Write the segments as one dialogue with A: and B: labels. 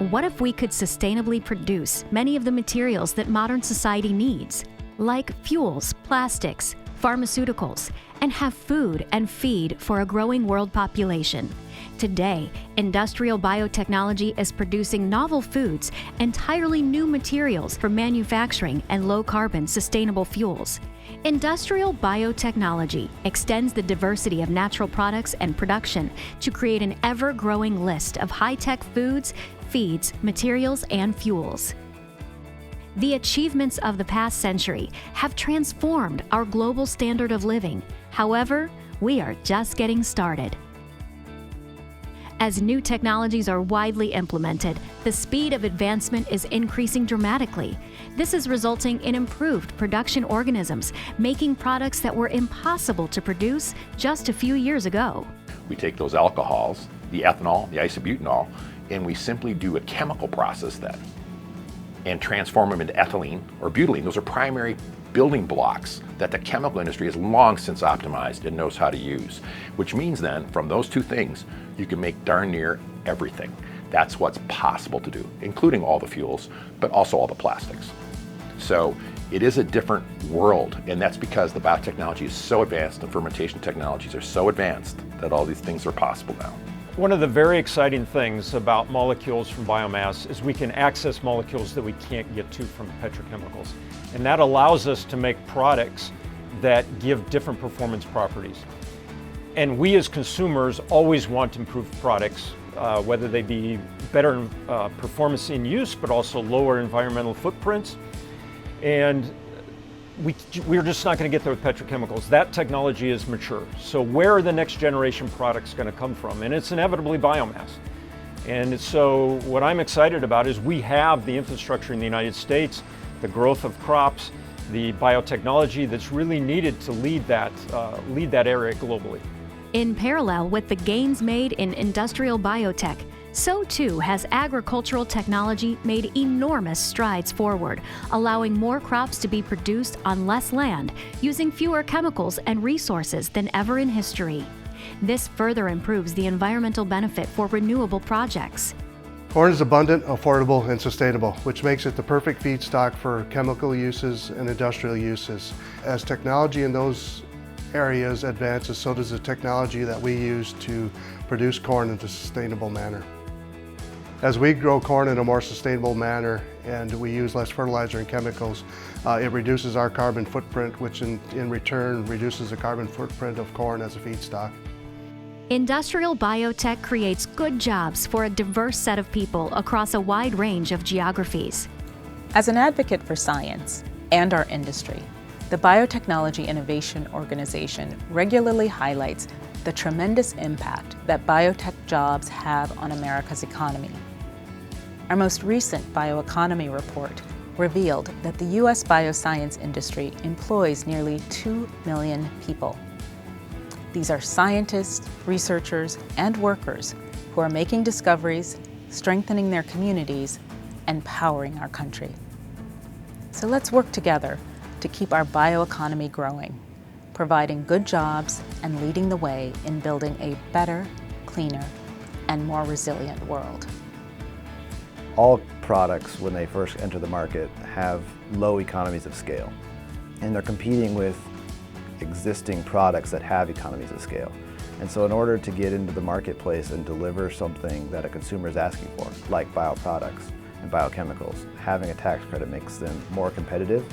A: What if we could sustainably produce many of the materials that modern society needs, like fuels, plastics, pharmaceuticals, and have food and feed for a growing world population? Today, industrial biotechnology is producing novel foods, entirely new materials for manufacturing and low-carbon sustainable fuels. Industrial biotechnology extends the diversity of natural products and production to create an ever-growing list of high-tech foods, feeds, materials, and fuels. The achievements of the past century have transformed our global standard of living. However, we are just getting started. As new technologies are widely implemented, the speed of advancement is increasing dramatically. This is resulting in improved production organisms, making products that were impossible to produce just a few years ago.
B: We take those alcohols, the ethanol, the isobutanol, and we simply do a chemical process then and transform them into ethylene or butylene. Those are primary building blocks that the chemical industry has long since optimized and knows how to use, which means then from those two things, you can make darn near everything. That's what's possible to do, including all the fuels, but also all the plastics. So it is a different world, and that's because the biotechnology is so advanced and fermentation technologies are so advanced that all these things are possible now.
C: One of the very exciting things about molecules from biomass is we can access molecules that we can't get to from petrochemicals. And that allows us to make products that give different performance properties. And we as consumers always want improved products, whether they be better performance in use, but also lower environmental footprints. And we're just not going to get there with petrochemicals. That technology is mature. So where are the next generation products going to come from? And it's inevitably biomass. And so what I'm excited about is we have the infrastructure in the United States, the growth of crops, the biotechnology that's really needed to lead that area globally.
A: In parallel with the gains made in industrial biotech, so too has agricultural technology made enormous strides forward, allowing more crops to be produced on less land, using fewer chemicals and resources than ever in history. This further improves the environmental benefit for renewable projects.
D: Corn is abundant, affordable, and sustainable, which makes it the perfect feedstock for chemical uses and industrial uses. As technology in those areas advances, so does the technology that we use to produce corn in a sustainable manner. As we grow corn in a more sustainable manner and we use less fertilizer and chemicals, it reduces our carbon footprint, which in return reduces the carbon footprint of corn as a feedstock.
A: Industrial biotech creates good jobs for a diverse set of people across a wide range of geographies.
E: As an advocate for science and our industry, the Biotechnology Innovation Organization regularly highlights the tremendous impact that biotech jobs have on America's economy. Our most recent bioeconomy report revealed that the U.S. bioscience industry employs nearly 2 million people. These are scientists, researchers, and workers who are making discoveries, strengthening their communities, and powering our country. So let's work together to keep our bioeconomy growing, providing good jobs and leading the way in building a better, cleaner, and more resilient world.
F: All products, when they first enter the market, have low economies of scale, and they're competing with existing products that have economies of scale. And so in order to get into the marketplace and deliver something that a consumer is asking for, like bioproducts and biochemicals, having a tax credit makes them more competitive.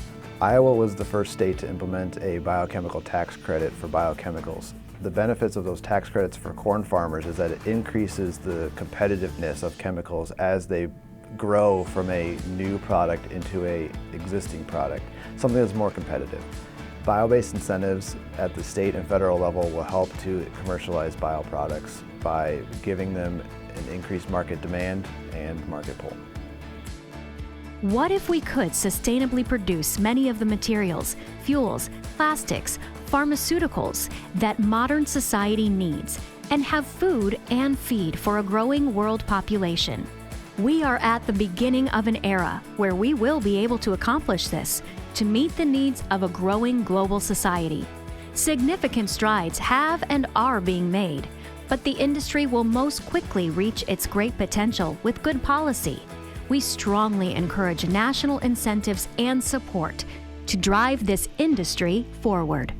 F: Iowa was the first state to implement a biochemical tax credit for biochemicals. The benefits of those tax credits for corn farmers is that it increases the competitiveness of chemicals as they grow from a new product into an existing product, something that's more competitive. Bio-based incentives at the state and federal level will help to commercialize bioproducts by giving them an increased market demand and market pull.
A: What if we could sustainably produce many of the materials, fuels, plastics, pharmaceuticals that modern society needs and have food and feed for a growing world population? We are at the beginning of an era where we will be able to accomplish this to meet the needs of a growing global society. Significant strides have and are being made, but but the industry will most quickly reach its great potential with good policy. We strongly encourage national incentives and support to drive this industry forward.